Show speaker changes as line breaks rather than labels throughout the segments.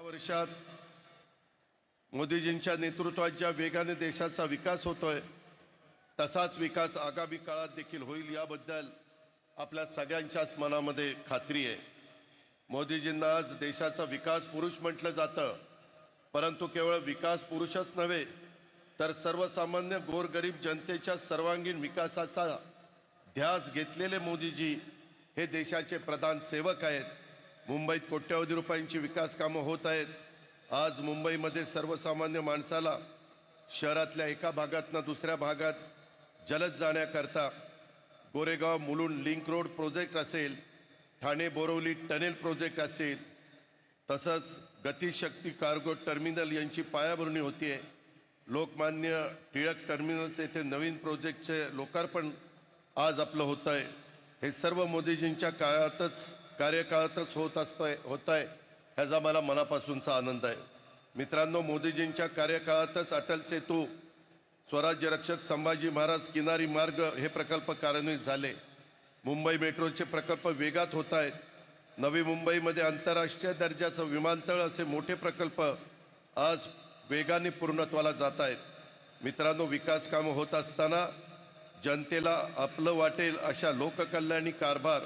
वर्षात मोदीजींच्या नेतृत्वात ज्या वेगाने देशाचा विकास होतोय तसाच विकास आगामी काळात देखील होईल याबद्दल आपल्या सगळ्यांच्याच मनामध्ये खात्री आहे। मोदीजींना आज देशाचा विकास पुरुष म्हटलं जातं, परंतु केवळ विकास पुरुषच नव्हे तर सर्वसामान्य गोरगरीब जनतेच्या सर्वांगीण विकासाचा ध्यास घेतलेले मोदीजी हे देशाचे प्रधान सेवक आहेत। मुंबईत कोट्यवधी रुपयांची विकास कामं होत आहेत। आज मुंबईमध्ये सर्वसामान्य माणसाला शहरातल्या एका भागातून दुसऱ्या भागात जलद जाण्याकरता Goregaon Mulund link road project असेल, ठाणे बोरवली टनेल प्रोजेक्ट असेल, तसंच गतिशक्ती कार्गो टर्मिनल यांची पायाभरणी होती आहे। लोकमान्य टिळक टर्मिनलचे येथे नवीन प्रोजेक्टचे लोकार्पण आज आपलं होतं आहे। हे सर्व मोदीजींच्या कार्यकाळातच होत आहे ह्याचा मला मनापासूनचा आनंद आहे। मित्रांनो, मोदीजींच्या कार्यकाळातच अटल सेतू, स्वराज्य रक्षक संभाजी महाराज किनारी मार्ग हे प्रकल्प कार्यान्वित झाले। मुंबई मेट्रोचे प्रकल्प वेगात होत आहेत। नवी मुंबईमध्ये आंतरराष्ट्रीय दर्जाचं विमानतळ असे मोठे प्रकल्प आज वेगाने पूर्णत्वाला जात आहेत। मित्रांनो, विकास कामं होत असताना जनतेला आपलं वाटेल अशा लोककल्याणी कारभार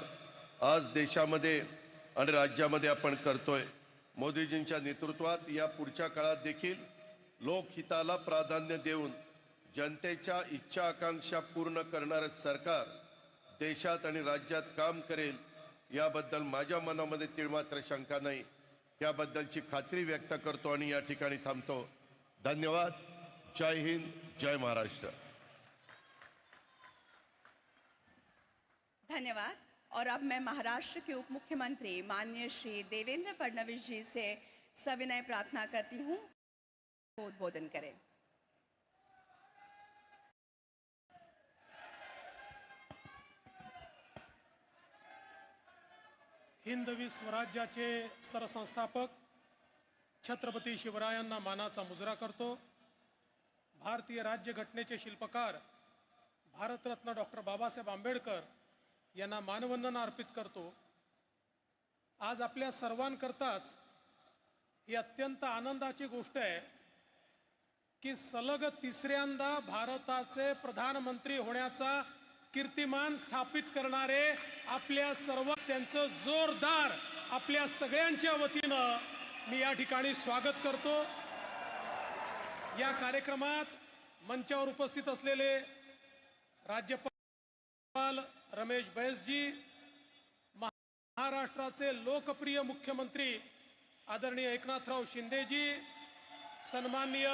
आज देशामध्ये आणि राज्यामध्ये आपण करतोय। मोदीजींच्या नेतृत्वात या पुढच्या काळात देखील लोकहिताला प्राधान्य देऊन जनतेच्या इच्छा आकांक्षा पूर्ण करणारे सरकार देशात आणि राज्यात काम करेल याबद्दल माझ्या मनामध्ये तिळमात्र शंका नाही। याबद्दलची खात्री व्यक्त करतो आणि या ठिकाणी थांबतो। धन्यवाद। जय हिंद, जय महाराष्ट्र।
धन्यवाद। और अब मैं महाराष्ट्र के उप मुख्यमंत्री माननीय श्री देवेंद्र फडणवीस जी से सविनय प्रार्थना करती हूँ, उद्बोधन करें।
हिंदवी स्वराज्याचे सरसंस्थापक छत्रपती शिवरायांना मानाचा मुजरा करतो। भारतीय राज्यघटनेचे शिल्पकार भारतरत्न डॉक्टर बाबासाहेब आंबेडकर यांना मानवंदना अर्पित करतो। आज आपल्या सर्वांकरताच ही अत्यंत आनंदाची गोष्ट आहे की सलग तिसऱ्यांदा भारताचे प्रधानमंत्री होण्याचा कीर्तिमान स्थापित करणारे आपल्या सर्व त्यांचं जोरदार आपल्या सगळ्यांच्या वतीनं मी या ठिकाणी स्वागत करतो। या कार्यक्रमात मंचावर उपस्थित असलेले राज्यपाल रमेश बैस जी, महाराष्ट्राचे लोकप्रिय मुख्यमंत्री आदरणीय एकनाथराव शिंदे जी, सन्माननीय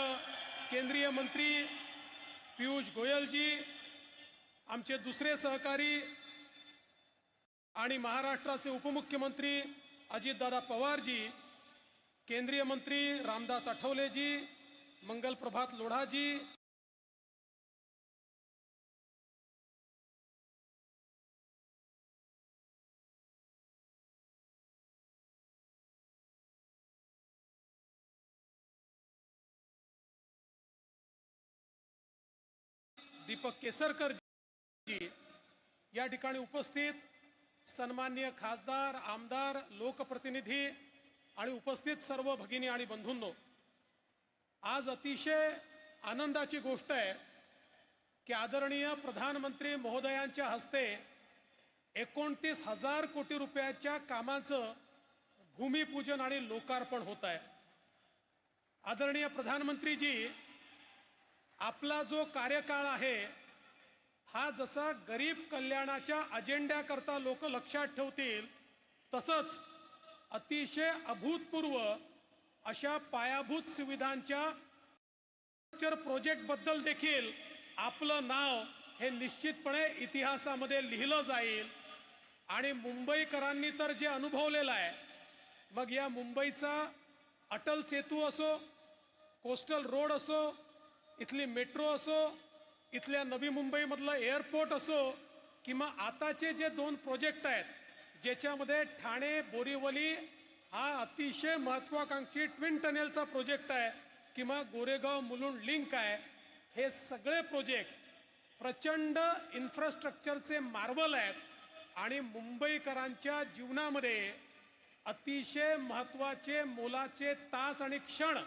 केंद्रीय मंत्री पीयूष गोयल जी, आमचे दुसरे सहकारी आणि महाराष्ट्राचे उपमुख्यमंत्री अजितदादा पवार जी, केंद्रीय मंत्री रामदास आठवले जी, मंगल प्रभात लोढ़ा जी, दीपक केसरकर जी, या ठिकाणी उपस्थित सन्माननीय खासदार, आमदार, लोकप्रतिनिधी आणि उपस्थित सर्व भगिनी आणि बंधूंनो, आज अतिशय आनंदाची गोष्ट आहे की आदरणीय प्रधानमंत्री महोदयांच्या हस्ते 29,000 कोटी रुपयाच्या कामाचं भूमिपूजन आणि लोकार्पण होत आहे। आदरणीय प्रधानमंत्री जी, आपला जो कार्यकाळ आहे हा जसा गरीब कल्याणाच्या अजेंड्याकरता लोक लक्षात ठेवतील तसंच अतिशय अभूतपूर्व अशा पायाभूत सुविधांच्या प्रोजेक्ट बद्दल देखील आपलं नाव हे निश्चितपणे इतिहासामध्ये लिहिलं जाईल। आणि मुंबईकरांनी तर जे अनुभवलेलं आहे, मग या मुंबईचा अटल सेतू असो, कोस्टल रोड असो, इथली मेट्रो असो, इथल्या नवी मुंबईमधलं एअरपोर्ट असो, किंवा आताचे जे 2 प्रोजेक्ट आहेत ज्याच्यामध्ये ठाणे बोरिवली हा अतिशय महत्त्वाकांक्षी ट्विन टनेलचा प्रोजेक्ट आहे, किंवा गोरेगाव मुलुंड लिंक आहे, हे सगळे प्रोजेक्ट प्रचंड इन्फ्रास्ट्रक्चरचे मार्वल आहेत आणि मुंबईकरांच्या जीवनामध्ये अतिशय महत्त्वाचे मोलाचे तास आणि क्षण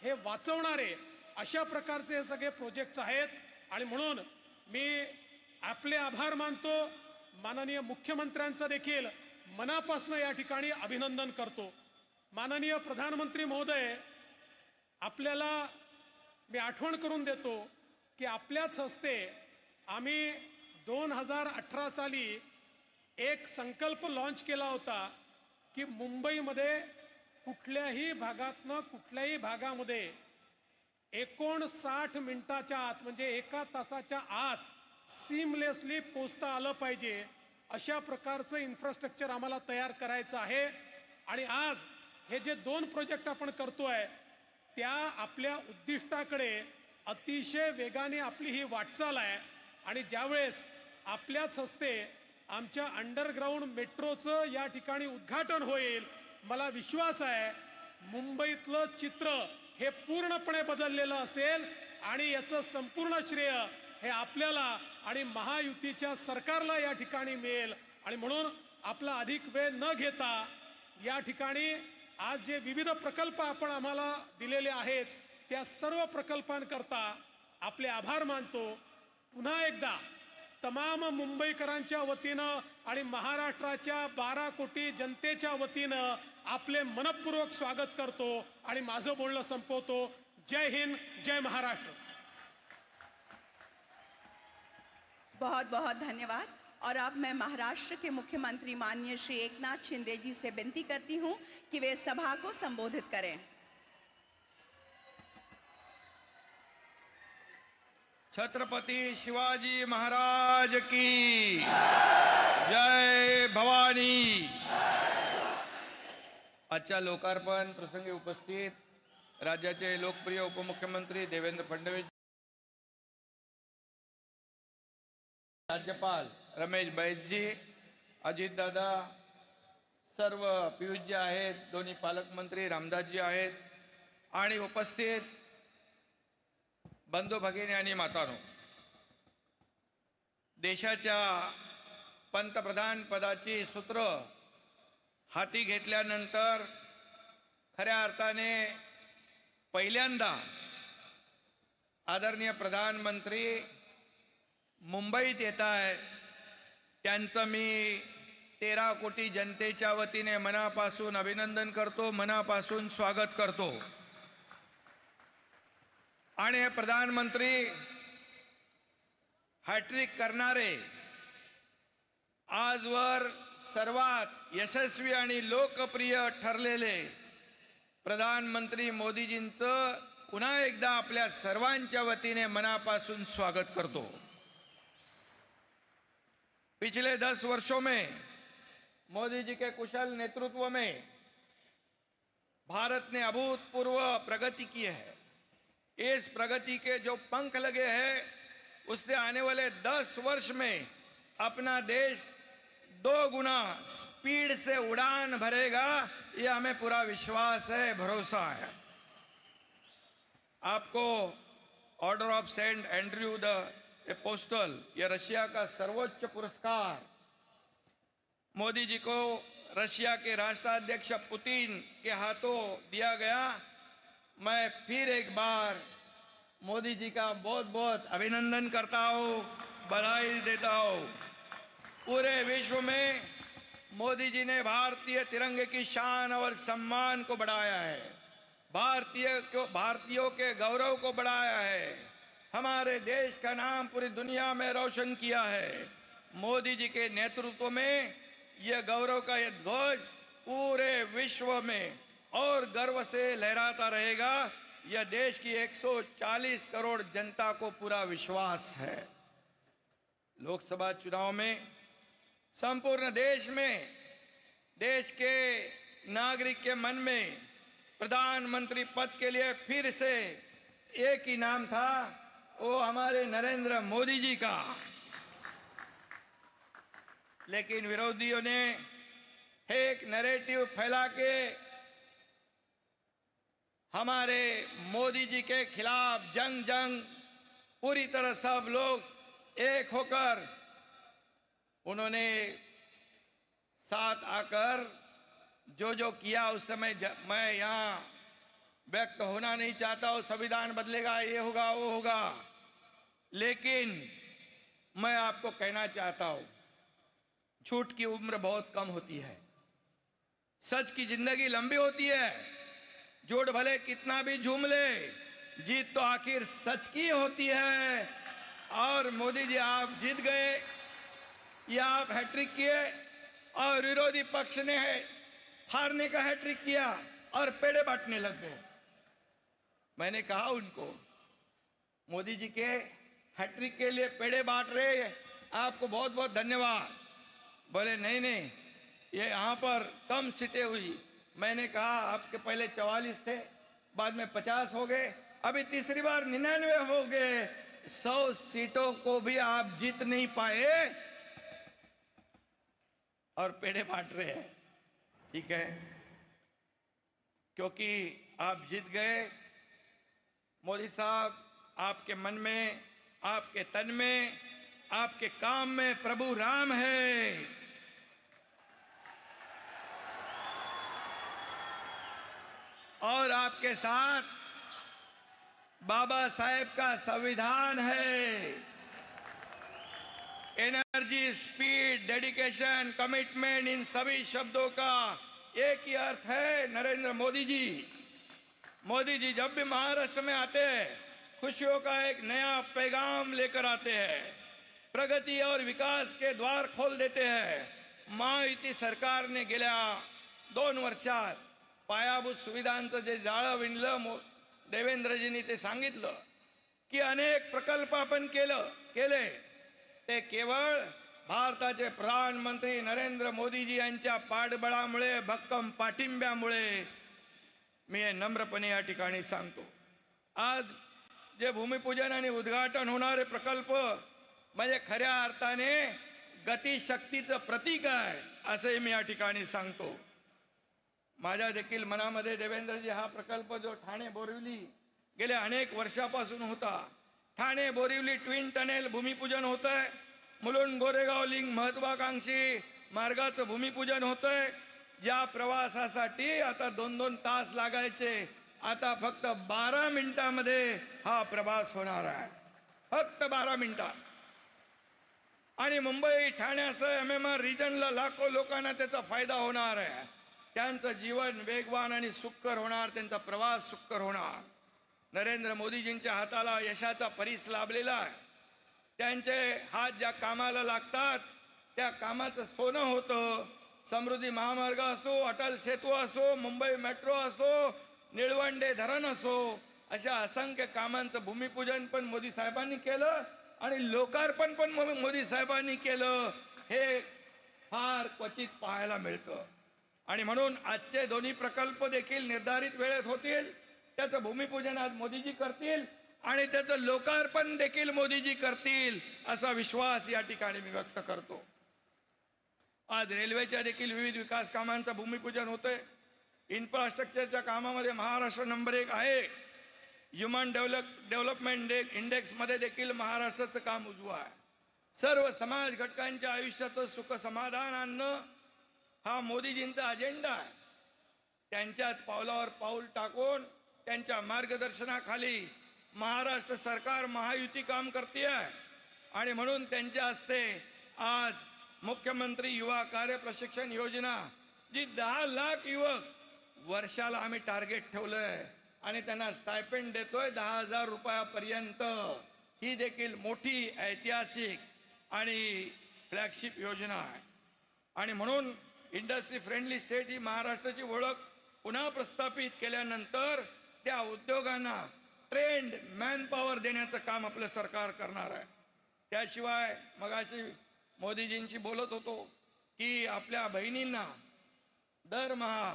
हे वाचवणारे अशा प्रकारचे हे सगळे प्रोजेक्ट आहेत. आणि म्हणून मी आपले आभार मानतो. माननीय मुख्यमंत्र्यांचं देखील मनापासून या ठिकाणी अभिनंदन करतो. माननीय प्रधानमंत्री महोदय, आपल्याला मी आठवण करून देतो की आपल्याच हस्ते आम्ही 2018 साली एक संकल्प लॉन्च केला होता की मुंबईमध्ये कुठल्याही भागातनं कुठल्याही भागामध्ये 59 मिनिटाच्या आत म्हणजे 1 तासाच्या आत सीमलेसली पोचता आलं पाहिजे अशा प्रकारचं इन्फ्रास्ट्रक्चर आम्हाला तयार करायचं आहे. आणि आज हे जे 2 प्रोजेक्ट आपण करतोय त्या आपल्या उद्दिष्टाकडे अतिशय वेगाने आपली ही वाटचाल आहे. आणि ज्यावेळेस आपल्याच हस्ते आमच्या अंडरग्राऊंड मेट्रोचं या ठिकाणी उद्घाटन होईल, मला विश्वास आहे मुंबईतलं चित्र हे पूर्णपणे बदललेलं असेल आणि याचं संपूर्ण श्रेय हे आपल्याला आणि महायुतीच्या सरकारला या ठिकाणी मिळेल. आणि म्हणून आपला अधिक वेळ न घेता या ठिकाणी आज जे विविध प्रकल्प आपण आम्हाला दिलेले आहेत त्या सर्व प्रकल्पांकरता आपले आभार मानतो. पुन्हा एकदा तमाम मुंबईकरांच्या वतीनं आणि महाराष्ट्राच्या 12 कोटी जनतेच्या वतीनं आपले मनपूर्वक स्वागत करतो आणि माझं बोलणं संपवतो. जय हिंद, जय महाराष्ट्र.
बहुत बहुत धन्यवाद. और अब मैं महाराष्ट्र के मुख्यमंत्री माननीय श्री एकनाथ शिंदे जी से विनती करती हूं कि वे सभा को संबोधित करें.
छत्रपति शिवाजी महाराज की जय भवानी. आजच्या लोकार्पण प्रसंगी उपस्थित राज्याचे लोकप्रिय उपमुख्यमंत्री देवेंद्र फडणवीस, राज्यपाल रमेश बैसजी, अजितदादा, सर्व पीयूषजी आहेत, दोन्ही पालकमंत्री रामदासजी आहेत आणि उपस्थित बंधू भगिनी आणि मातांनो, देशाच्या पंतप्रधान पदाची सूत्र हाती घेतल्यानंतर खऱ्या अर्थाने पहिल्यांदा आदरणीय प्रधानमंत्री मुंबईत येत आहेत. त्यांचं मी 13 कोटी जनतेच्या वतीने मनापासून अभिनंदन करतो, मनापासून स्वागत करतो. आणि हे प्रधानमंत्री हॅट्रिक करणारे आजवर सर्वात यशस्वी आणि लोकप्रिय ठरलेले प्रधानमंत्री मोदीजींचं पुन्हा एकदा आपल्या सर्वांच्या वतीने मनापासून स्वागत करतो. पिछले 10 वर्षों में मोदी जी के कुशल नेतृत्व में भारत ने अभूतपूर्व प्रगति की है. इस प्रगति के जो पंख लगे हैं उससे आने वाले 10 वर्ष में अपना देश 2 गुना स्पीड से उड़ान भरेगा, ये हमें पूरा विश्वास है, भरोसा है. आपको Order of Saint Andrew the Apostle, ये रशिया का सर्वोच्च पुरस्कार मोदी जी को रशिया के राष्ट्राध्यक्ष पुतिन के हाथों दिया गया. मैं फिर एक बार मोदी जी का बहुत बहुत अभिनंदन करता हूँ, बधाई देता हूँ. पूरे विश्व में मोदी जी ने भारतीय तिरंगे की शान और सम्मान को बढ़ाया है, भारतीयों के गौरव को बढ़ाया है, हमारे देश का नाम पूरी दुनिया में रोशन किया है. मोदी जी के नेतृत्व में यह गौरव का यह ध्वज पूरे विश्व में और गर्व से लहराता रहेगा. यह देश की 140 करोड़ जनता को पूरा विश्वास है. लोकसभा चुनाव में संपूर्ण देश में देश के नागरिक के मन में प्रधानमंत्री पद के लिए फिर से एक ही नाम था, वो हमारे नरेंद्र मोदी जी का. लेकिन विरोधियों ने एक नैरेटिव फैला के हमारे मोदी जी के खिलाफ जंग पूरी तरह सब लोग एक होकर उन्होंने साथ आकर जो जो किया उस समय मैं यहाँ व्यक्त होना नहीं चाहता हूँ। संविधान बदलेगा, ये होगा, वो होगा, लेकिन मैं आपको कहना चाहता हूँ, झूठ की उम्र बहुत कम होती है, सच की जिंदगी लंबी होती है। झूठ भले कितना भी झूम ले, जीत तो आखिर सच की होती है। और मोदी जी, आप जीत गए, या आप हैट्रिक किए, और विरोधी पक्ष ने हारने का हैट्रिक किया और पेड़े बांटने लग गए। मैंने कहा उनको, मोदी जी के हैट्रिक के लिए पेड़े बांट रहे, आपको बहुत बहुत धन्यवाद। बोले नहीं नहीं, ये यहाँ पर कम सीटें हुई। मैंने कहा आपके पहले 44 थे, बाद में 50 हो गए, अभी तीसरी बार 99 हो गए। 100 सीटों को भी आप जीत नहीं पाए और पेड़े बांट रहे हैं। ठीक है, क्योंकि आप जीत गए। मोदी साहब, आपके मन में, आपके तन में, आपके काम में प्रभु राम है। और आपके साथ बाबा साहेब का संविधान है। एनर्जी, स्पीड, डेडिकेशन, कमिटमेंट, इन सभी शब्दों का एक ही अर्थ है, नरेंद्र मोदी जी। मोदी जी जब भी महाराष्ट्र में आते हैं, खुशियों का एक नया पैगाम लेकर आते हैं, प्रगती और विकास के द्वार खोल देते हैं। महायुती सरकारने गेल्या 2 वर्षात पायाभूत सुविधांचं जे जाळं विणलं, देवेंद्रजींनी ते सांगितलं की अनेक प्रकल्प आपण केले, ते केवळ भारताचे प्रधानमंत्री नरेंद्र मोदीजी यांच्या पाठबळामुळे, भक्कम पाठिंब्यामुळे। मी हे नम्रपणे या ठिकाणी सांगतो। आज जे भूमिपूजन आणि उद्घाटन होणारे प्रकल्प म्हणजे खऱ्या अर्थाने गतिशक्तीचं प्रतीक आहे, असे मी या ठिकाणी सांगतो। माझ्या देखील मनामध्ये देवेंद्रजी, हा प्रकल्प जो ठाणे बोरिवली गेल्या अनेक वर्षापासून होता, ठाणे बोरिवली ट्विन टनेल भूमिपूजन होत आहे, मुलुंड गोरेगाव लिंक महत्वाकांक्षी मार्गाचं भूमिपूजन होत आहे। ज्या प्रवासासाठी आता 2-2 तास लागायचे, आता फक्त 12 मिनिटांमध्ये हा प्रवास होणार आहे, फक्त 12 मिनिटात। आणि मुंबई ठाण्यासह MMR रिजनला लाखो लोकांना त्याचा फायदा होणार आहे। त्यांचं जीवन वेगवान आणि सुखकर होणार, त्यांचा प्रवास सुखकर होणार। नरेंद्र मोदीजींच्या हाताला यशाचा परीस लाभलेला आहे। त्यांचे हात ज्या कामाला लागतात त्या कामाचं सोनं होतं। समृद्धी महामार्ग असो, अटल सेतू असो, मुंबई मेट्रो असो, निळवंडे धरण असो, अशा असंख्य कामांचं भूमिपूजन पण मोदी साहेबांनी केलं आणि लोकार्पण पण मोदी साहेबांनी केलं। हे फार क्वचित पाहायला मिळतं। आणि म्हणून आजचे दोन्ही प्रकल्प देखील निर्धारित वेळेत होतील, त्याचं भूमिपूजन आज मोदीजी करतील आणि त्याचं लोकार्पण देखील मोदीजी करतील, असा विश्वास या ठिकाणी मी व्यक्त करतो। आज रेल्वेच्या देखील विविध विकास कामांचं भूमिपूजन होतंय। इन्फ्रास्ट्रक्चरच्या कामामध्ये महाराष्ट्र नंबर 1 आहे। ह्युमन डेव्हलपमेंट इंडेक्स मध्ये देखील महाराष्ट्राचं काम उजवं आहे। सर्व समाज घटकांच्या आयुष्याचं सुख समाधान आणणं हा मोदीजींचा अजेंडा आहे। त्यांच्याच पावलावर पाऊल टाकून त्यांच्या मार्गदर्शनाखाली महाराष्ट्र सरकार महायुती काम करते आहे। आणि म्हणून त्यांच्या हस्ते आज मुख्यमंत्री युवा कार्य प्रशिक्षण योजना, जी 10 लाख युवक वर्षाला आम्ही टार्गेट ठेवलंय आणि त्यांना स्टायपेंड देतोय 10,000 रुपयापर्यंत, ही देखील मोठी ऐतिहासिक आणि फ्लॅगशिप योजना आहे। आणि म्हणून इंडस्ट्री फ्रेंडली स्टेट ही महाराष्ट्राची ओळख पुन्हा प्रस्थापित केल्यानंतर त्या उद्योगांना ट्रेंड मॅनपॉवर देण्याचं काम आपलं सरकार करणार आहे। त्याशिवाय मगाशी मोदीजींशी बोलत होतो की आपल्या बहिणींना दरमहा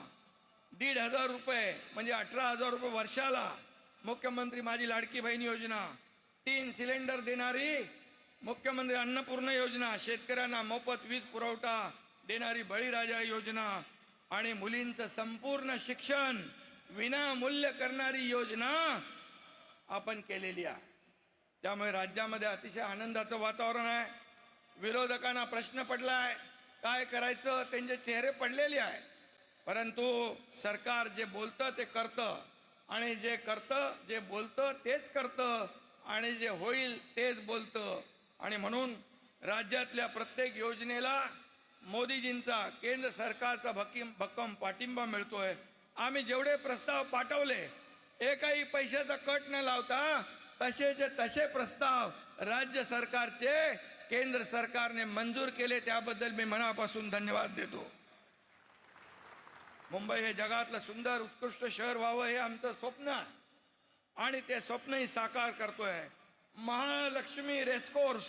1,500 रुपये म्हणजे 18,000 रुपये वर्षाला मुख्यमंत्री माझी लाडकी बहीण योजना, 3 सिलेंडर देणारी मुख्यमंत्री अन्नपूर्णा योजना, शेतकऱ्यांना मोफत वीज पुरवठा देणारी बळीराजा योजना आणि मुलींचं संपूर्ण शिक्षण विनामूल्य करणारी योजना आपण केलेली आहे। त्यामुळे राज्यामध्ये अतिशय आनंदाचं वातावरण आहे। विरोधकांना प्रश्न पडलाय काय करायचं, त्यांचे चेहरे पडलेले आहेत, परंतु सरकार जे बोलतं ते करतं आणि जे करतं जे बोलतं तेच करतं आणि जे होईल तेच बोलतं. आणि म्हणून राज्यातल्या प्रत्येक योजनेला मोदीजींचा केंद्र सरकारचा भक्कम पाठिंबा मिळतोय. आम्ही जेवढे प्रस्ताव पाठवले एकही पैशाचा कट न लावता तसेचे तसे प्रस्ताव राज्य सरकारचे केंद्र सरकारने मंजूर केले, त्याबद्दल मी मनापासून धन्यवाद देतो. मुंबई हे जगातलं सुंदर उत्कृष्ट शहर व्हावं हे आमचं स्वप्न आहे आणि ते स्वप्नही साकार करतोय. महालक्ष्मी रेसकोर्स,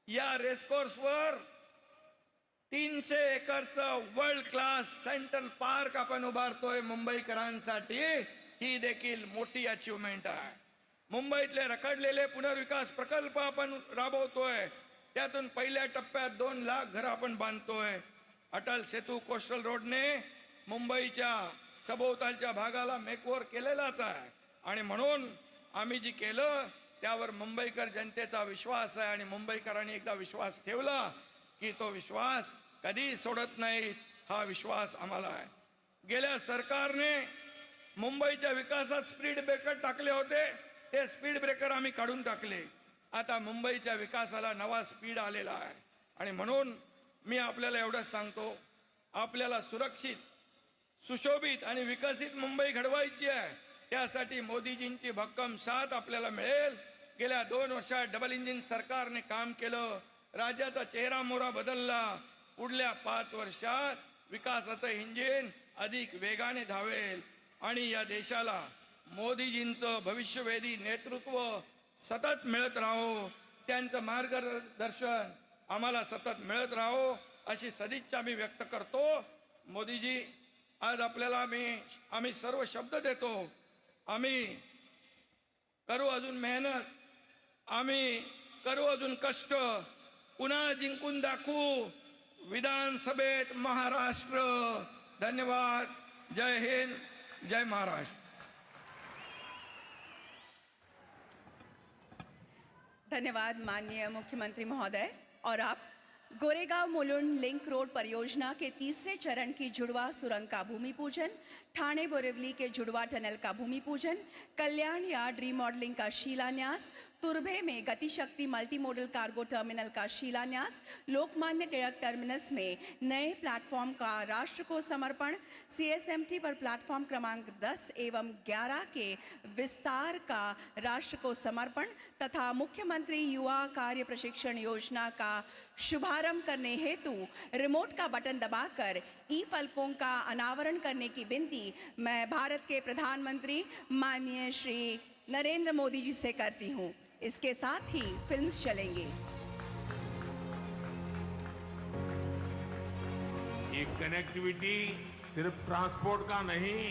या रेसकोर्सवर 300 एकरचं वर्ल्ड क्लास सेंट्रल पार्क आपण उभारतोय मुंबईकरांसाठी. ही देखील मोठी अचीवमेंट आहे. मुंबईतले रखडलेले पुनर्विकास प्रकल्प आपण राबवतोय. त्यातून पहिल्या टप्प्यात 2 लाख घरं आपण बांधतोय. अटल सेतू कोस्टल रोडने मुंबईच्या सभोवतालच्या भागाला मेकओव्हर केलेलाच आहे आणि म्हणून आम्ही जी केलं त्यावर मुंबईकर जनतेचा विश्वास आहे आणि मुंबईकरांनी एकदा विश्वास ठेवला की तो विश्वास कधी सोडत नाहीत. हा विश्वास आम्हाला आहे. गेल्या सरकारने मुंबईच्या विकासात स्पीड ब्रेकर टाकले होते, ते स्पीड ब्रेकर आम्ही काढून टाकले. आता मुंबईच्या विकासाला नवा स्पीड आलेला आहे आणि म्हणून मी आपल्याला एवढंच सांगतो, आपल्याला सुरक्षित, सुशोभित आणि विकसित मुंबई घडवायची आहे. त्यासाठी मोदीजींची भक्कम साथ आपल्याला मिळेल. गेल्या 2 वर्षात डबल इंजिन सरकारने काम केलं, राज्याचा चेहरा मोहरा बदलला. पुढल्या 5 वर्षात विकासाचं इंजिन अधिक वेगाने धावेल आणि या देशाला मोदीजींचं भविष्यवेधी नेतृत्व सतत मिळत राहो, त्यांचं मार्गदर्शन आम्हाला सतत मिळत राहो अशी सदिच्छा मी व्यक्त करतो. मोदीजी, आज आपल्याला आम्ही सर्व शब्द देतो. आम्ही करू अजून मेहनत, आम्ही करू अजून कष्ट, पुन्हा जिंकून दाखवू विधानसभेत महाराष्ट्र. धन्यवाद. जय हिंद, जय महाराष्ट्र.
धन्यवाद माननीय मुख्यमंत्री महोदय. और अब गोरेगांव मुलुंड लिंक रोड परियोजना के तीसरे चरण की जुड़वा सुरंग का भूमि पूजन, ठाणे बोरिवली के जुड़वा टनल का भूमि पूजन, कल्याण यार्ड रीमॉडलिंग का शिलान्यास, तुर्भे में गति शक्ति मल्टी मॉडल कार्गो टर्मिनल का शिलान्यास, लोकमान्य टिळक टर्मिनस में नए प्लेटफॉर्म का राष्ट्र को समर्पण, सीएसएमटी पर प्लेटफॉर्म क्रमांक 10 एवं 11 के विस्तार का राष्ट्र को समर्पण तथा मुख्यमंत्री युवा कार्य प्रशिक्षण योजना का शुभारंभ करने हेतु रिमोट का बटन दबाकर ई फलकों का अनावरण करने की विनती मैं भारत के प्रधानमंत्री माननीय श्री नरेंद्र मोदी जी से करती हूं. इसके साथ ही फिल्म्स चलेंगे.
ये कनेक्टिविटी सिर्फ ट्रांसपोर्ट का नहीं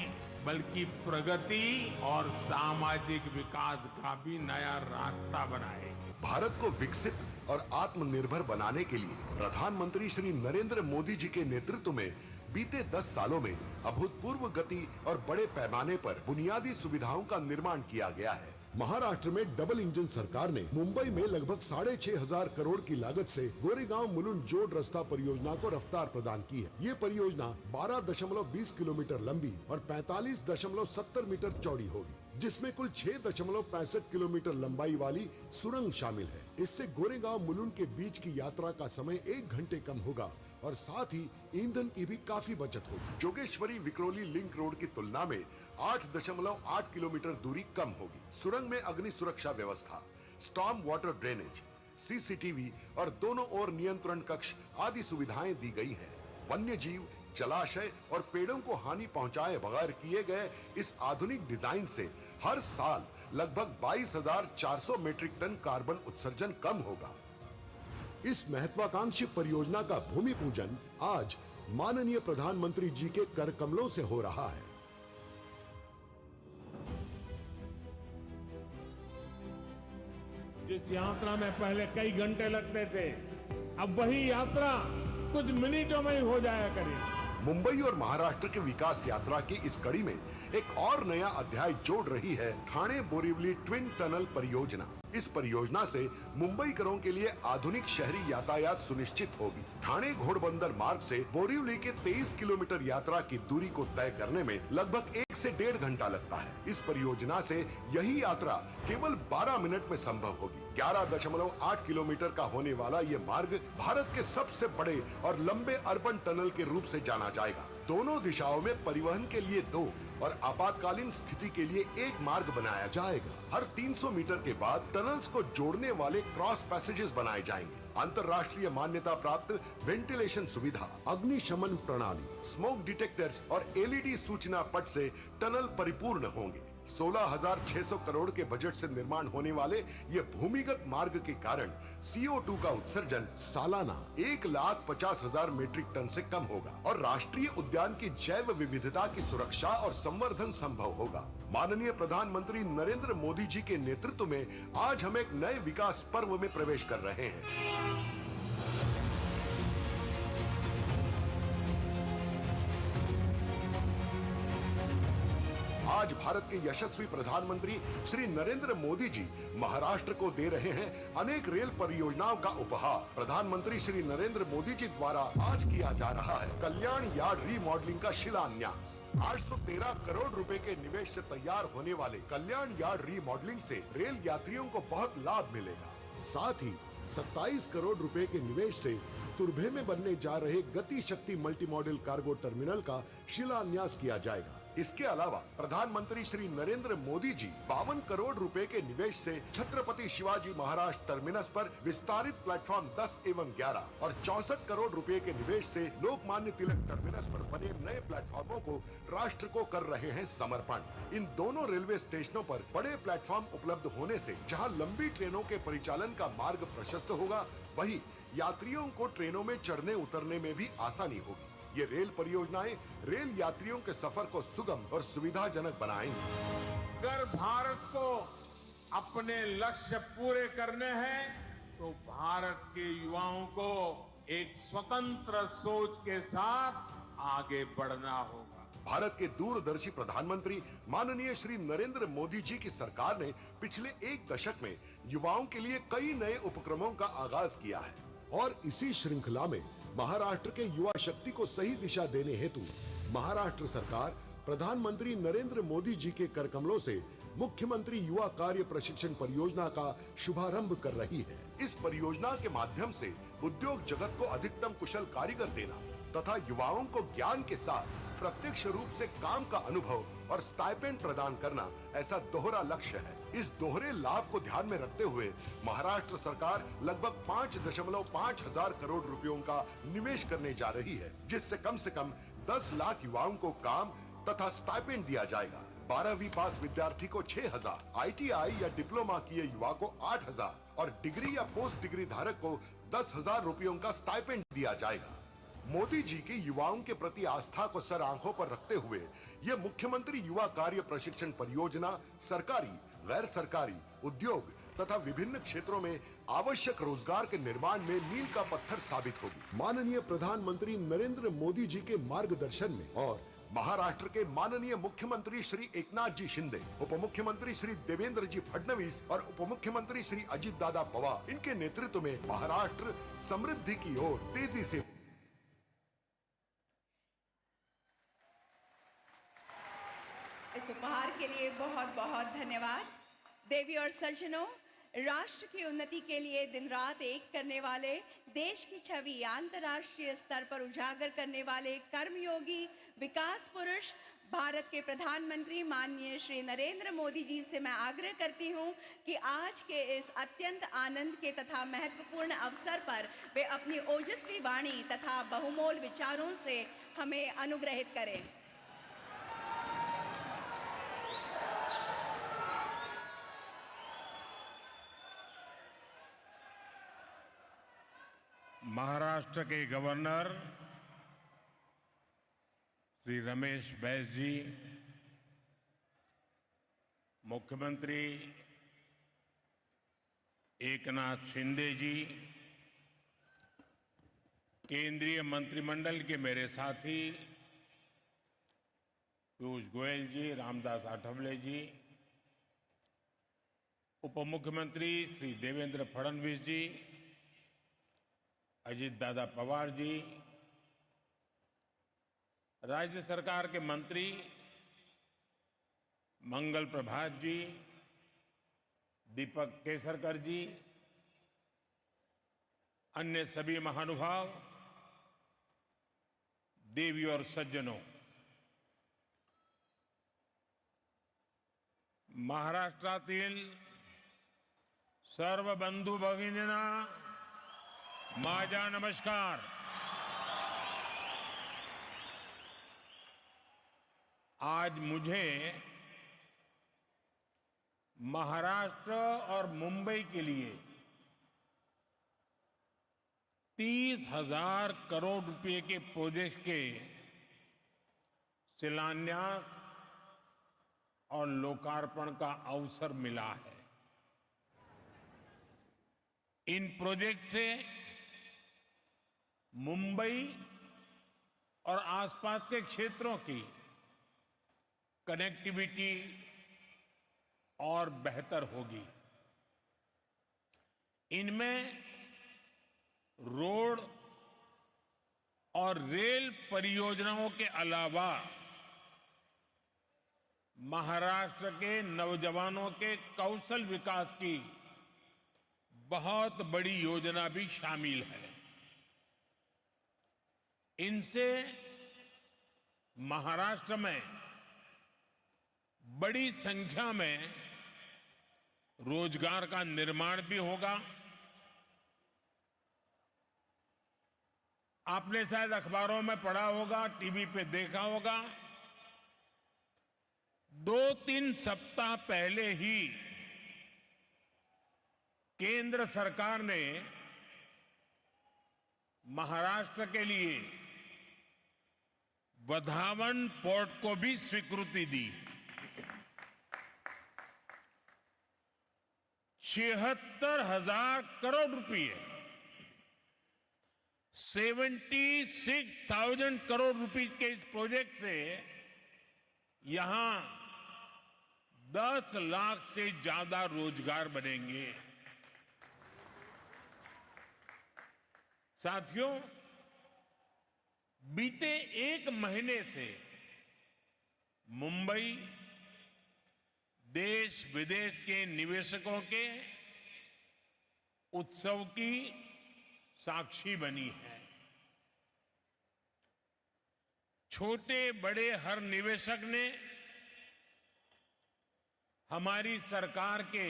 बल्कि प्रगति और सामाजिक विकास का भी नया रास्ता बनाएगी.
भारत को विकसित और आत्मनिर्भर बनाने के लिए प्रधानमंत्री श्री नरेंद्र मोदी जी के नेतृत्व में बीते 10 सालों में अभूतपूर्व गति और बड़े पैमाने पर बुनियादी सुविधाओं का निर्माण किया गया है.
महाराष्ट्र में डबल इंजन सरकार ने मुंबई में लगभग 6,500 करोड़ की लागत से गोरेगांव मुलुंड जोड़ रास्ता परियोजना को रफ्तार प्रदान की है. ये परियोजना 12.20 किलोमीटर लंबी और 45.70 मीटर चौड़ी होगी, जिसमें कुल 6.65 किलोमीटर लंबाई वाली सुरंग शामिल है. इससे गोरेगांव मुलुंड के बीच की यात्रा का समय 1 घंटे कम होगा और साथ ही ईंधन की भी काफी बचत होगी.
जोगेश्वरी विक्रोली लिंक रोड की तुलना में 8.8 किलोमीटर दूरी कम होगी. सुरंग में अग्नि सुरक्षा व्यवस्था, स्टॉर्म वाटर ड्रेनेज, सीसीटीवी और दोनों ओर नियंत्रण कक्ष आदि सुविधाएं दी गई हैं. वन्य जीव, जलाशय और पेड़ों को हानि पहुंचाए बगैर किए गए इस आधुनिक डिजाइन से हर साल लगभग 22,400 मीट्रिक टन कार्बन उत्सर्जन कम होगा.
इस महत्वाकांक्षी परियोजना का भूमि पूजन आज माननीय प्रधानमंत्री जी के कर कमलों से हो रहा है.
जिस यात्रा में पहले कई घंटे लगते थे, अब वही यात्रा कुछ मिनटों में ही हो जाया करेगी.
मुंबई और महाराष्ट्र के विकास यात्रा की इस कड़ी में एक और नया अध्याय जोड़ रही है ठाणे बोरिवली ट्विन टनल परियोजना। इस परियोजना से मुंबईकरों के लिए आधुनिक शहरी यातायात सुनिश्चित होगी। ठाणे घोड़बंदर मार्ग से बोरिवली के 23 किलोमीटर यात्रा की दूरी को तय करने में लगभग 1 से 1.5 घंटा लगता है। इस परियोजना से यही यात्रा केवल 12 मिनट में संभव होगी। 11.8 किलोमीटर का होने वाला ये मार्ग भारत के सबसे बड़े और लंबे अर्बन टनल के रूप से जाना जाएगा। दोनों दिशाओं में परिवहन के लिए 2 और आपातकालीन स्थिति के लिए 1 मार्ग बनाया जाएगा। हर 300 मीटर के बाद टनल्स को जोड़ने वाले क्रॉस पैसेजेस बनाए जाएंगे। अंतर्राष्ट्रीय मान्यता प्राप्त वेंटिलेशन सुविधा, अग्निशमन प्रणाली, स्मोक डिटेक्टर्स और एलईडी सूचना पट से टनल परिपूर्ण होंगे। 16,600 करोड़ के बजट से निर्माण होने वाले ये भूमिगत मार्ग के कारण CO2 का उत्सर्जन सालाना 1,50,000 मीट्रिक टन से कम होगा और राष्ट्रीय उद्यान की जैव विविधता की सुरक्षा और संवर्धन संभव होगा। माननीय प्रधानमंत्री नरेंद्र मोदी जी के नेतृत्व में आज हम एक नए विकास पर्व में प्रवेश कर रहे हैं। आज भारत के यशस्वी प्रधानमंत्री श्री नरेंद्र मोदी जी महाराष्ट्र को दे रहे हैं अनेक रेल परियोजनाओं का उपहार। प्रधानमंत्री श्री नरेंद्र मोदी जी द्वारा आज किया जा रहा है कल्याण यार्ड रीमॉडलिंग का शिलान्यास। 813 करोड़ रुपए के निवेश से तैयार होने वाले कल्याण यार्ड रीमॉडलिंग से रेल यात्रियों को बहुत लाभ मिलेगा। साथ ही 27 करोड़ रुपए के निवेश से तुर्भे में बनने जा रहे गति शक्ति मल्टी मॉडल कार्गो टर्मिनल का शिलान्यास किया जाएगा। इसके अलावा प्रधानमंत्री श्री नरेंद्र मोदी जी 52 करोड़ रुपए के निवेश से छत्रपति शिवाजी महाराज टर्मिनस पर विस्तारित प्लेटफॉर्म 10 एवं 11 और 64 करोड़ रुपए के निवेश से लोकमान्य तिलक टर्मिनस पर बने नए प्लेटफॉर्मों को राष्ट्र को कर रहे हैं समर्पण। इन दोनों रेलवे स्टेशनों पर बड़े प्लेटफॉर्म उपलब्ध होने से जहां लंबी ट्रेनों के परिचालन का मार्ग प्रशस्त होगा, वहीं यात्रियों को ट्रेनों में चढ़ने उतरने में भी आसानी होगी। ये रेल परियोजनाएं रेल यात्रियों के सफर को सुगम और सुविधाजनक बनाएंगी।
अगर भारत को अपने लक्ष्य पूरे करने हैं तो भारत के युवाओं को एक स्वतंत्र सोच के साथ आगे बढ़ना होगा।
भारत के दूरदर्शी प्रधानमंत्री माननीय श्री नरेंद्र मोदी जी की सरकार ने पिछले 1 दशक में युवाओं के लिए कई नए उपक्रमों का आगाज किया है और इसी श्रृंखला में महाराष्ट्र के युवा शक्ति को सही दिशा देने हेतु महाराष्ट्र सरकार प्रधानमंत्री नरेंद्र मोदी जी के कर कमलों से मुख्यमंत्री युवा कार्य प्रशिक्षण परियोजना का शुभारंभ कर रही है। इस परियोजना के माध्यम से उद्योग जगत को अधिकतम कुशल कारीगर देना तथा युवाओं को ज्ञान के साथ प्रत्यक्ष रूप से काम का अनुभव और स्टाइपेंड प्रदान करना ऐसा दोहरा लक्ष्य है। इस दोहरे लाभ को ध्यान में रखते हुए महाराष्ट्र सरकार लगभग 5.5 हजार करोड़ रुपयों का निवेश करने जा रही है, जिससे कम से कम 10 लाख युवाओं को काम तथा स्टाइपेंड दिया जाएगा। 12वीं पास विद्यार्थी को 6,000, ITI या डिप्लोमा किए युवा को 8,000 और डिग्री या पोस्ट डिग्री धारक को 10,000 रुपयों का स्टाइपेंड दिया जाएगा। मोदी जी की युवाओं के प्रति आस्था को सर आंखों पर रखते हुए ये मुख्यमंत्री युवा कार्य प्रशिक्षण परियोजना सरकारी, गैर सरकारी, उद्योग तथा विभिन्न क्षेत्रों में आवश्यक रोजगार के निर्माण में मील का पत्थर साबित होगी। माननीय प्रधानमंत्री नरेंद्र मोदी जी के मार्गदर्शन में और महाराष्ट्र के माननीय मुख्यमंत्री श्री एकनाथ जी शिंदे, उप मुख्यमंत्री श्री देवेंद्र जी फडणवीस और उप मुख्यमंत्री श्री अजित दादा पवार इनके नेतृत्व में महाराष्ट्र समृद्धि की ओर तेजी से।
इस उपहार के लिए बहुत बहुत धन्यवाद। देवी और सज्जनों, राष्ट्र की उन्नति के लिए दिन रात एक करने वाले, देश की छवि अंतर्राष्ट्रीय स्तर पर उजागर करने वाले कर्मयोगी विकास पुरुष भारत के प्रधानमंत्री माननीय श्री नरेंद्र मोदी जी से मैं आग्रह करती हूं कि आज के इस अत्यंत आनंद के तथा महत्वपूर्ण अवसर पर वे अपनी ओजस्वी वाणी तथा बहुमोल विचारों से हमें अनुग्रहित करें।
महाराष्ट्र के गवर्नर श्री रमेश बैस जी, मुख्यमंत्री एकनाथ शिंदे जी, केंद्रीय मंत्रिमंडल के मेरे साथी पीयूष गोयल जी, रामदास आठवले जी, उप मुख्यमंत्री श्री देवेंद्र फडणवीस जी, अजीत दादा पवार जी, राज्य सरकार के मंत्री मंगल प्रभात जी, दीपक केसरकर जी, अन्य सभी महानुभाव, देवी और सज्जनों, महाराष्ट्रातील सर्व बंधू भगिनींना माझा नमस्कार. आज मुझे महाराष्ट्र और मुंबई के लिए 30,000 करोड़ रुपए के प्रोजेक्ट के शिलान्यास और लोकार्पण का अवसर मिला है. इन प्रोजेक्ट से मुंबई और आसपास के क्षेत्रों की कनेक्टिविटी और बेहतर होगी. इनमें रोड और रेल परियोजनाओं के अलावा महाराष्ट्र के नौजवानों के कौशल विकास की बहुत बड़ी योजना भी शामिल है. इनसे महाराष्ट्र में बड़ी संख्या में रोजगार का निर्माण भी होगा. आपने शायद अखबारों में पढ़ा होगा, टीवी पे देखा होगा, 2-3 सप्ताह पहले ही केंद्र सरकार ने महाराष्ट्र के लिए वधावन पोर्ट को भी स्वीकृति दी. 76,000 करोड़ रुपए, 76,000 करोड़ रुपीस के इस प्रोजेक्ट से यहां 10 लाख से ज्यादा रोजगार बनेंगे. साथियों, बीते एक महीने से मुंबई देश विदेश के निवेशकों के उत्सव की साक्षी बनी है. छोटे बड़े हर निवेशक ने हमारी सरकार के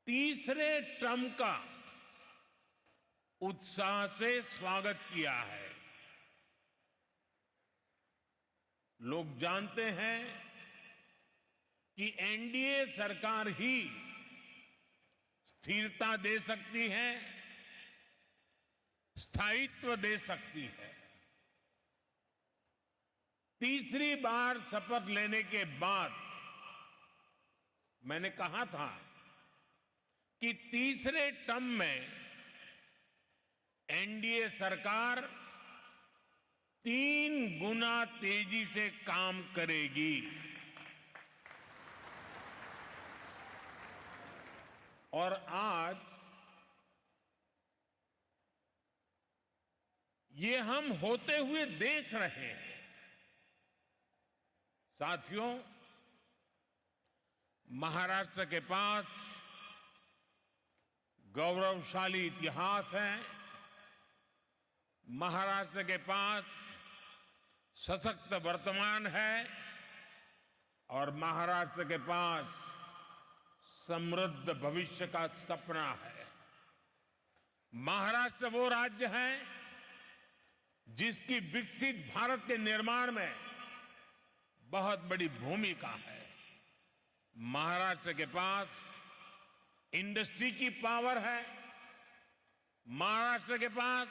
तीसरे टर्म का उत्साह से स्वागत किया है. लोग जानते हैं कि एनडीए सरकार ही स्थिरता दे सकती है, स्थायित्व दे सकती है. तीसरी बार शपथ लेने के बाद मैंने कहा था कि तीसरे टर्म में एनडीए सरकार 3 गुना तेजी से काम करेगी. और आज ये हम होते हुए देख रहे हैं. साथियों, महाराष्ट्र के पास गौरवशाली इतिहास है. महाराष्ट्र के पास सशक्त वर्तमान है और महाराष्ट्र के पास समृद्ध भविष्य का सपना है. महाराष्ट्र वो राज्य है जिसकी विकसित भारत के निर्माण में बहुत बड़ी भूमिका है. महाराष्ट्र के पास इंडस्ट्री की पावर है. महाराष्ट्र के पास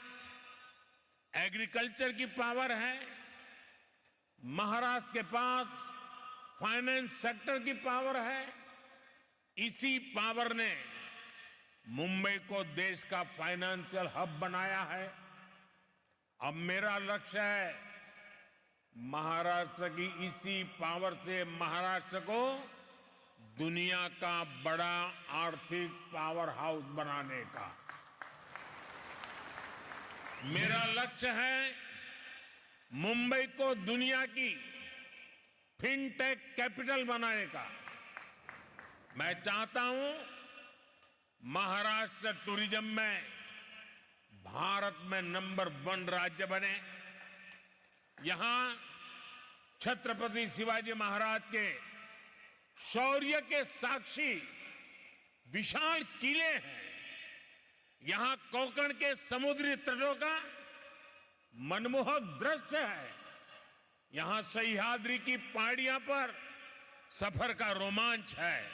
एग्रीकल्चर की पावर है. महाराष्ट्र के पास फाइनेंस सेक्टर की पावर है. इसी पावर ने मुंबई को देश का फाइनेंशियल हब बनाया है. अब मेरा लक्ष्य है महाराष्ट्र की इसी पावर से महाराष्ट्र को दुनिया का बड़ा आर्थिक पावर हाउस बनाने का मेरा लक्ष्य है। मुंबई को दुनिया की फिनटेक कैपिटल बनाने का। मैं चाहता हूं महाराष्ट्र टूरिज्म में भारत में नंबर 1 राज्य बने। यहां छत्रपति शिवाजी महाराज के शौर्य के साक्षी विशाल किले हैं। यहां कोंकण के समुद्री तटों का मनमोहक दृश्य है। यहां सह्याद्री की पहाड़ियों पर सफर का रोमांच है।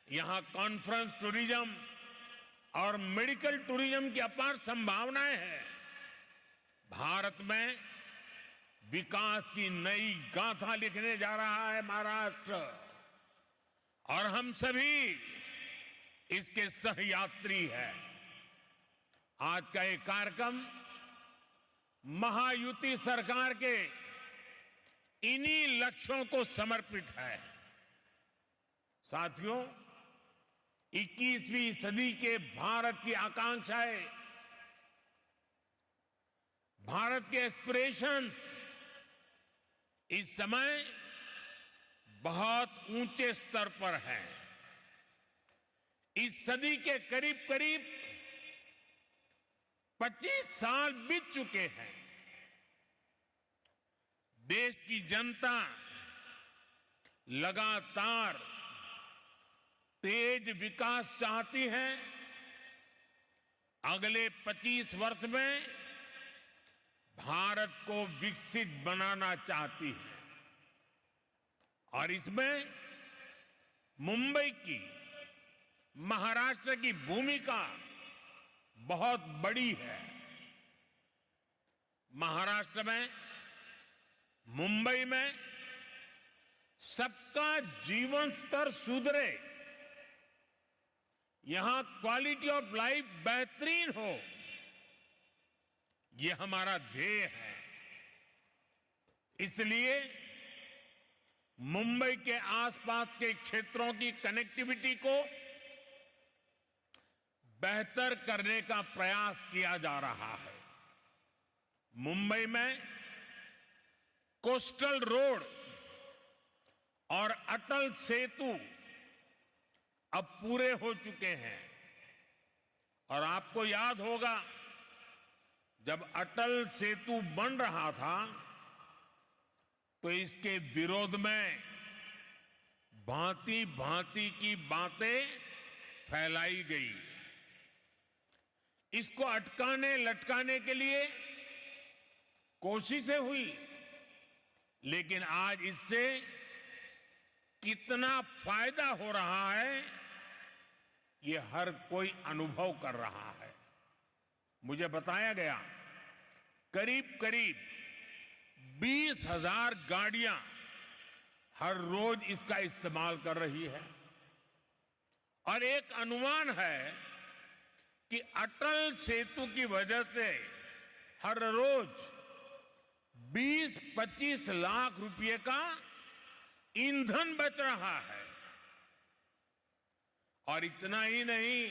यहां कॉन्फ्रेंस टूरिज्म और मेडिकल टूरिज्म की अपार संभावनाएं हैं। भारत में विकास की नई गाथा लिखने जा रहा है महाराष्ट्र, और हम सभी इसके सहयात्री हैं। आज का ये कार्यक्रम महायुति सरकार के इन्हीं लक्ष्यों को समर्पित है। साथियों, 21वीं सदी के भारत की आकांक्षाएं, भारत के एस्पिरेशंस इस समय बहुत ऊंचे स्तर पर हैं। इस सदी के करीब करीब 25 साल बीत चुके हैं। देश की जनता लगातार तेज विकास चाहती है। अगले 25 वर्ष में भारत को विकसित बनाना चाहती है, और इसमें मुंबई की, महाराष्ट्र की भूमिका बहुत बड़ी है। महाराष्ट्र में, मुंबई में सबका जीवन स्तर सुधरे, यहां क्वालिटी ऑफ लाइफ बेहतरीन हो, यह हमारा ध्येय है। इसलिए मुंबई के आसपास के क्षेत्रों की कनेक्टिविटी को बेहतर करने का प्रयास किया जा रहा है। मुंबई में कोस्टल रोड और अटल सेतु अब पूरे हो चुके हैं। और आपको याद होगा, जब अटल सेतु बन रहा था तो इसके विरोध में भांति भांति की बातें फैलाई गई। इसको अटकाने लटकाने के लिए कोशिशें हुई, लेकिन आज इससे कितना फायदा हो रहा है ये हर कोई अनुभव कर रहा है। मुझे बताया गया, करीब करीब 20,000 गाड़ियां हर रोज इसका इस्तेमाल कर रही है। और एक अनुमान है कि अटल सेतु की वजह से हर रोज 20-25 लाख रुपए का ईंधन बच रहा है। और इतना ही नहीं,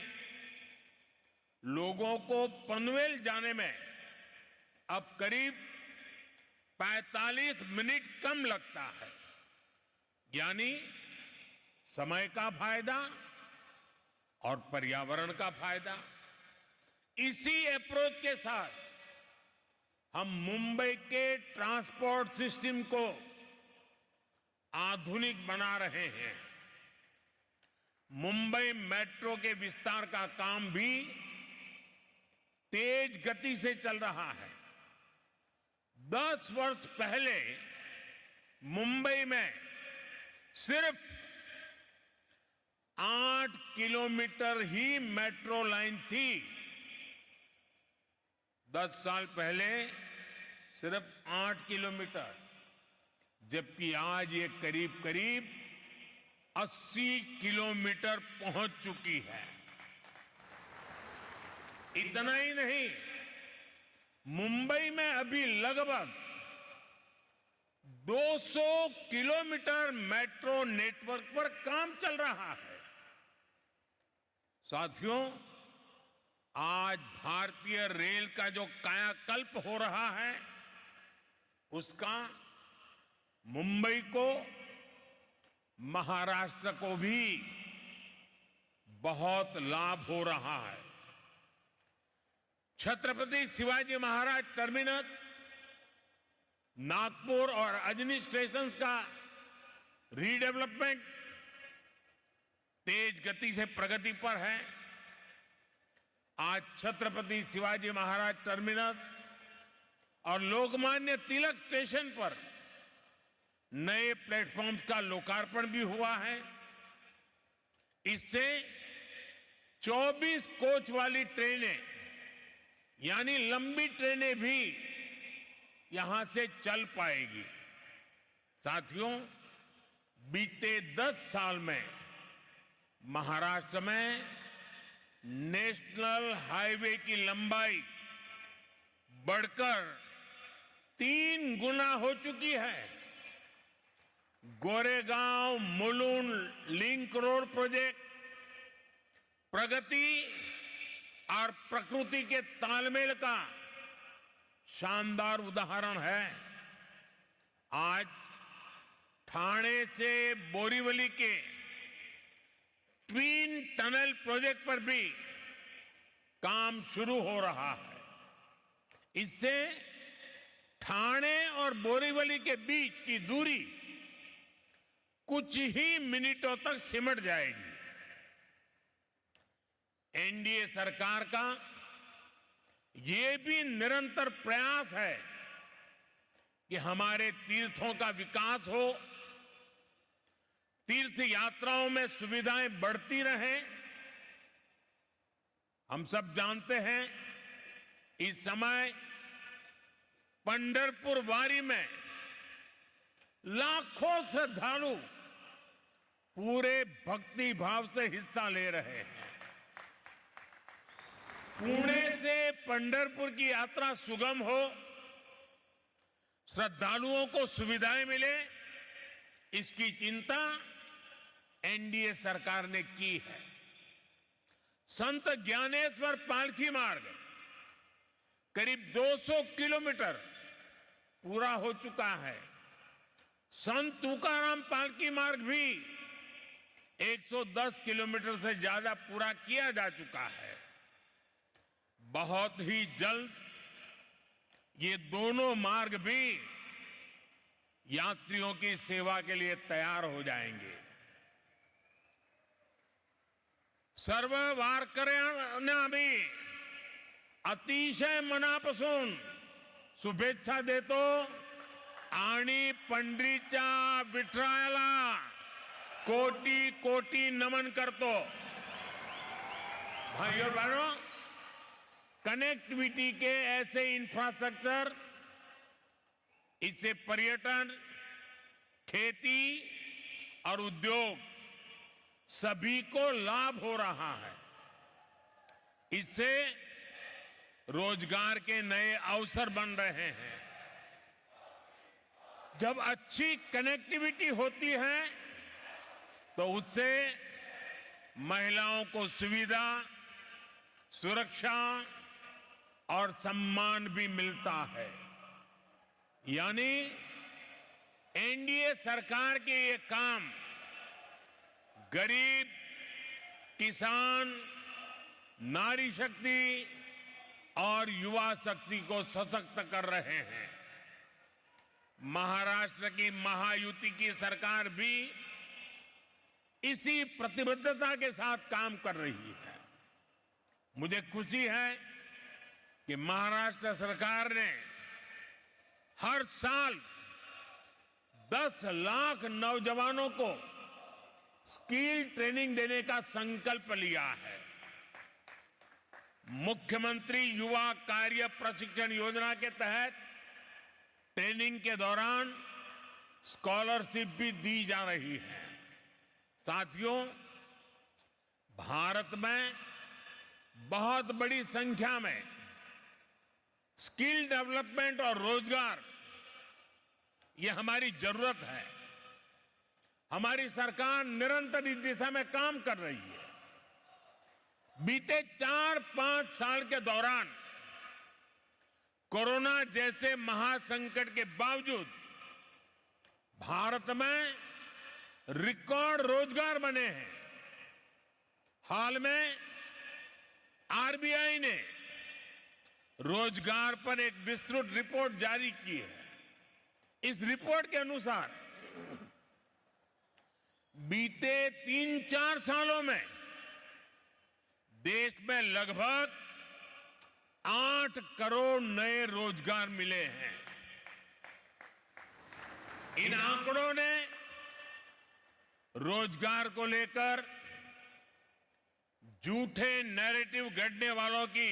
लोगों को पनवेल जाने में अब करीब 45 मिनट कम लगता है। यानी समय का फायदा और पर्यावरण का फायदा। इसी अप्रोच के साथ हम मुंबई के ट्रांसपोर्ट सिस्टम को आधुनिक बना रहे हैं। मुंबई मेट्रो के विस्तार का काम भी तेज गति से चल रहा है। 10 वर्ष पहले मुंबई में सिर्फ 8 किलोमीटर ही मेट्रो लाइन थी। 10 साल पहले सिर्फ 8 किलोमीटर, जबकि आज ये करीब करीब 80 किलोमीटर पहुंच चुकी है। इतना ही नहीं, मुंबई में अभी लगभग 200 किलोमीटर मेट्रो नेटवर्क पर काम चल रहा है। साथियों, आज भारतीय रेल का जो कायाकल्प हो रहा है, उसका मुंबई को, महाराष्ट्र को भी बहुत लाभ हो रहा है। छत्रपति शिवाजी महाराज टर्मिनस, नागपुर और अजनी स्टेशंस का रीडेवलपमेंट तेज गति से प्रगति पर है। आज छत्रपति शिवाजी महाराज टर्मिनस और लोकमान्य तिलक स्टेशन पर नए प्लेटफॉर्म्स का लोकार्पण भी हुआ है। इससे 24 कोच वाली ट्रेनें, यानी लंबी ट्रेनें भी यहां से चल पाएगी। साथियों, बीते 10 साल में महाराष्ट्र में नेशनल हाईवे की लंबाई बढ़कर 3 गुना हो चुकी है। Goregaon Mulund link road project प्रगति और प्रकृति के तालमेल का शानदार उदाहरण है। आज ठाणे से बोरीवली के ट्विन टनल प्रोजेक्ट पर भी काम शुरू हो रहा है। इससे ठाणे और बोरीवली के बीच की दूरी कुछ ही मिनटों तक सिमट जाएगी। एनडीए सरकार का ये भी निरंतर प्रयास है कि हमारे तीर्थों का विकास हो, तीर्थ यात्राओं में सुविधाएं बढ़ती रहें। हम सब जानते हैं, इस समय पंढरपुर वारी में लाखों श्रद्धालु पूरे भक्ति भाव से हिस्सा ले रहे हैं। पुणे से पंढरपुर की यात्रा सुगम हो, श्रद्धालुओं को सुविधाएं मिले, इसकी चिंता एनडीए सरकार ने की है। संत ज्ञानेश्वर पालकी मार्ग करीब 200 किलोमीटर पूरा हो चुका है। संत तुकाराम पालकी मार्ग भी 110 किलोमीटर से ज्यादा पूरा किया जा चुका है। बहुत ही जल्द ये दोनों मार्ग भी यात्रियों की सेवा के लिए तैयार हो जाएंगे। सर्व वारकऱ्यांना अतिशय मनापासून शुभेच्छा देतो आणि पंढरीच्या विठ्ठलाला कोटी कोटी नमन करतो। भाइयों और बहनों, कनेक्टिविटी के ऐसे इंफ्रास्ट्रक्चर, इससे पर्यटन, खेती और उद्योग सभी को लाभ हो रहा है। इससे रोजगार के नए अवसर बन रहे हैं। जब अच्छी कनेक्टिविटी होती है तो उससे महिलाओं को सुविधा, सुरक्षा और सम्मान भी मिलता है। यानी एनडीए सरकार के ये काम गरीब, किसान, नारी शक्ति और युवा शक्ति को सशक्त कर रहे हैं। महाराष्ट्र की महायुति की सरकार भी इसी प्रतिबद्धता के साथ काम कर रही है। मुझे खुशी है कि महाराष्ट्र सरकार ने हर साल 10 लाख नौजवानों को स्किल ट्रेनिंग देने का संकल्प लिया है। मुख्यमंत्री युवा कार्य प्रशिक्षण योजना के तहत ट्रेनिंग के दौरान स्कॉलरशिप भी दी जा रही है। साथियों, भारत में बहुत बड़ी संख्या में स्किल डेवलपमेंट और रोजगार, ये हमारी जरूरत है। हमारी सरकार निरंतर इस दिशा में काम कर रही है। बीते 4-5 साल के दौरान कोरोना जैसे महासंकट के बावजूद भारत में रिकॉर्ड रोजगार बने हैं। हाल में आरबीआई ने रोजगार पर एक विस्तृत रिपोर्ट जारी की है। इस रिपोर्ट के अनुसार बीते 3-4 सालों में देश में लगभग 8 करोड़ नए रोजगार मिले हैं। इन आंकड़ों ने रोजगार को लेकर झूठे नैरेटिव गढ़ने वालों की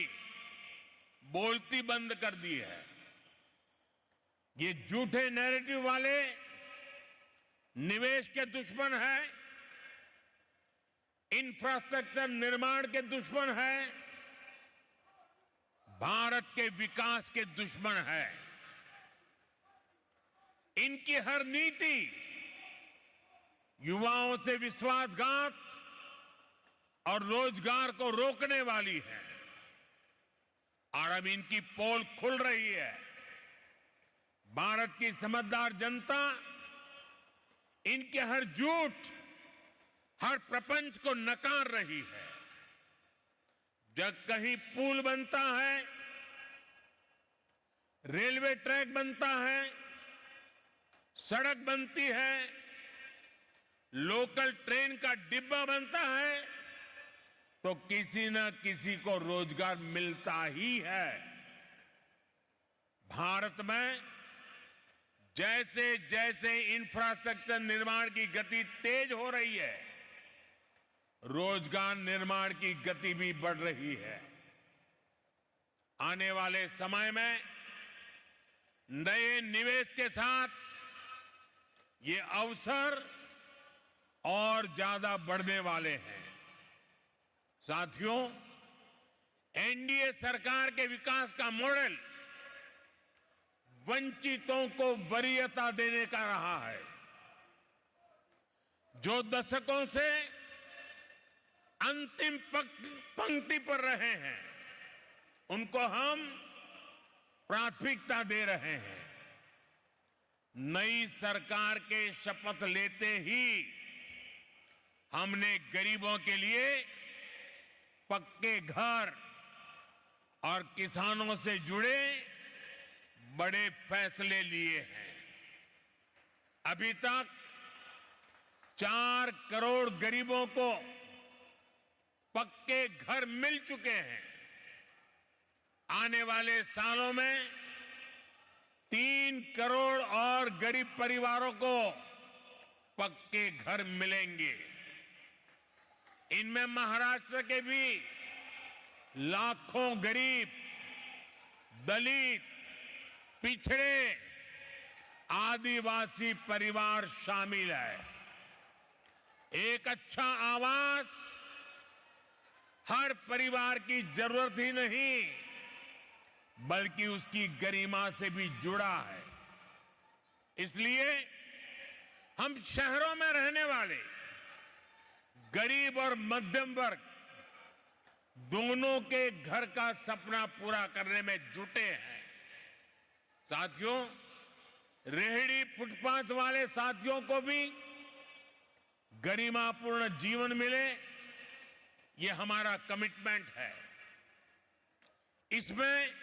बोलती बंद कर दी है। ये झूठे नैरेटिव वाले निवेश के दुश्मन हैं, इंफ्रास्ट्रक्चर निर्माण के दुश्मन हैं, भारत के विकास के दुश्मन हैं। इनकी हर नीति युवाओं से विश्वासघात और रोजगार को रोकने वाली है और अब इनकी पोल खुल रही है। भारत की समझदार जनता इनके हर झूठ, हर प्रपंच को नकार रही है। जब कहीं पुल बनता है, रेलवे ट्रैक बनता है, सड़क बनती है, लोकल ट्रेन का डिब्बा बनता है, तो किसी न किसी को रोजगार मिलता ही है। भारत में जैसे जैसे इंफ्रास्ट्रक्चर निर्माण की गति तेज हो रही है, रोजगार निर्माण की गति भी बढ़ रही है। आने वाले समय में नए निवेश के साथ ये अवसर और ज्यादा बढ़ने वाले हैं। साथियों, एनडीए सरकार के विकास का मॉडल वंचितों को वरीयता देने का रहा है। जो दशकों से अंतिम पंक्ति पर रहे हैं, उनको हम प्राथमिकता दे रहे हैं। नई सरकार के शपथ लेते ही हमने गरीबों के लिए पक्के घर और किसानों से जुड़े बड़े फैसले लिए हैं। अभी तक 4 करोड़ गरीबों को पक्के घर मिल चुके हैं। आने वाले सालों में 3 करोड़ और गरीब परिवारों को पक्के घर मिलेंगे। इनमें महाराष्ट्र के भी लाखों गरीब, दलित, पिछड़े, आदिवासी परिवार शामिल है। एक अच्छा आवास हर परिवार की जरूरत ही नहीं, बल्कि उसकी गरिमा से भी जुड़ा है। इसलिए हम शहरों में रहने वाले गरीब और मध्यम वर्ग दोनों के घर का सपना पूरा करने में जुटे हैं। साथियों, रेहड़ी फुटपाथ वाले साथियों को भी गरिमापूर्ण जीवन मिले, ये हमारा कमिटमेंट है। इसमें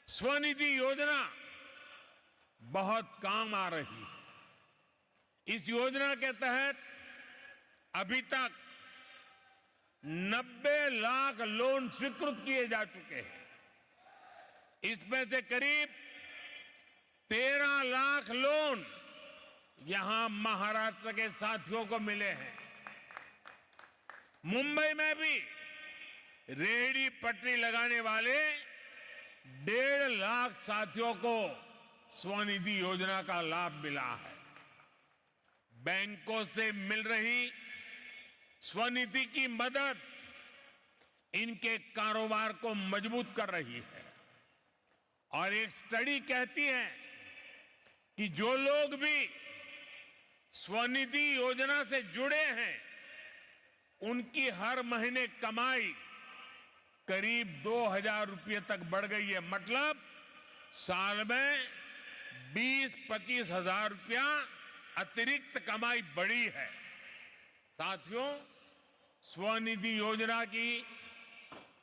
स्वनिधि योजना बहुत काम आ रही है। इस योजना के तहत अभी तक 90 लाख लोन स्वीकृत किए जा चुके हैं। इसमें से करीब 13 लाख लोन यहां महाराष्ट्र के साथियों को मिले हैं। मुंबई में भी रेहड़ी पटरी लगाने वाले 1.5 लाख साथियों को स्वनिधि योजना का लाभ मिला है। बैंकों से मिल रही स्वनिधि की मदद इनके कारोबार को मजबूत कर रही है। और एक स्टडी कहती है कि जो लोग भी स्वनिधि योजना से जुड़े हैं उनकी हर महीने कमाई करीब 2,000 रुपये तक बढ़ गई है। मतलब साल में 20-25 हजार रुपया अतिरिक्त कमाई बढ़ी है। साथियों, स्वनिधि योजना की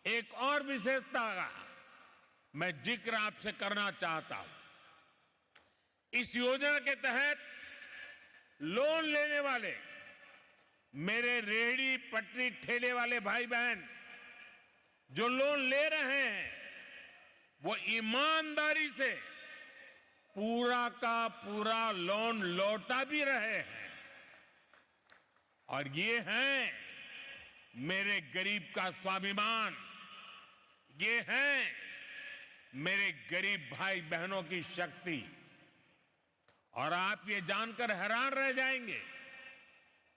एक और विशेषता का मैं जिक्र आपसे करना चाहता हूं। इस योजना के तहत लोन लेने वाले मेरे रेहड़ी पटरी ठेले वाले भाई बहन जो लोन ले रहे हैं वो ईमानदारी से पूरा का पूरा लोन लौटा भी रहे हैं। और ये है मेरे गरीब का स्वाभिमान, ये है मेरे गरीब भाई बहनों की शक्ति। और आप ये जानकर हैरान रह जाएंगे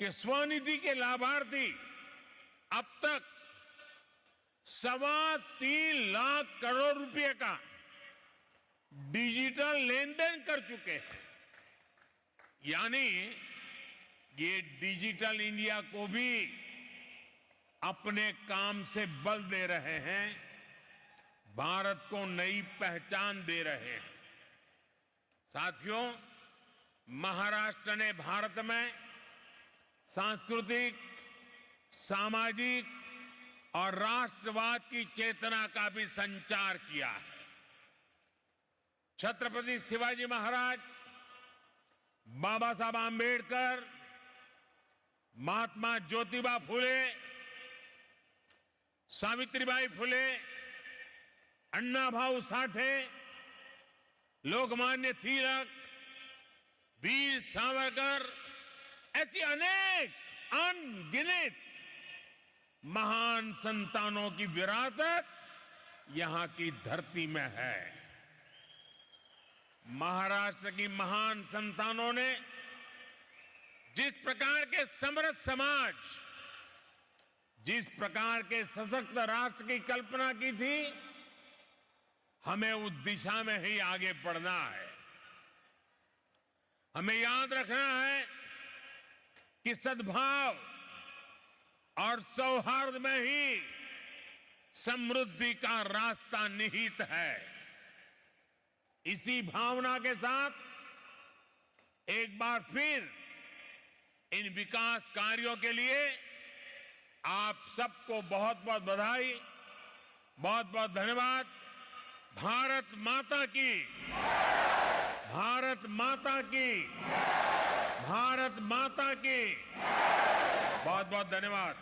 कि स्वनिधि के लाभार्थी अब तक 3.25 लाख करोड़ रुपए का डिजिटल लेन देन कर चुके हैं। यानी ये डिजिटल इंडिया को भी अपने काम से बल दे रहे हैं, भारत को नई पहचान दे रहे हैं। साथियों, महाराष्ट्र ने भारत में सांस्कृतिक, सामाजिक और राष्ट्रवाद की चेतना का भी संचार किया है। छत्रपति शिवाजी महाराज, बाबा साहब आंबेडकर, महात्मा ज्योतिबा फुले, सावित्रीबाई फुले, अन्ना भाऊ साठे, लोकमान्य तिलक, वीर सावरकर, ऐसी अनेक अनगिनत महान संतानों की विरासत यहां की धरती में है। महाराष्ट्र की महान संतानों ने जिस प्रकार के समृद्ध समाज, जिस प्रकार के सशक्त राष्ट्र की कल्पना की थी, हमें उस दिशा में ही आगे बढ़ना है। हमें याद रखना है कि सद्भाव और सौहार्द में ही समृद्धि का रास्ता निहित है। इसी भावना के साथ एक बार फिर इन विकास कार्यों के लिए आप सबको बहुत बहुत बधाई, बहुत बहुत धन्यवाद। भारत माता की, भारत माता की, भारत माता की, बहुत बहुत धन्यवाद।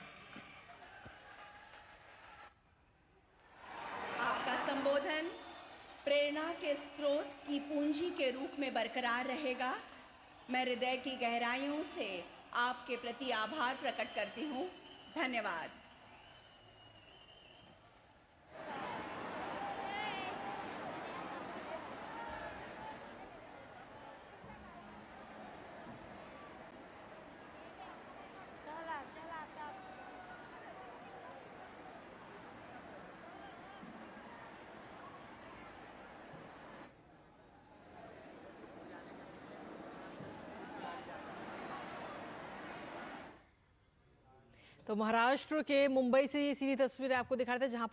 आपका संबोधन प्रेरणा के स्रोत की पूंजी के रूप में बरकरार रहेगा। मैं हृदय की गहराइयों से आपके प्रति आभार प्रकट करती हूँ। धन्यवाद।
तो महाराष्ट्र के मुंबई से ये सीधी तस्वीरें आपको दिखा रहे थे जहां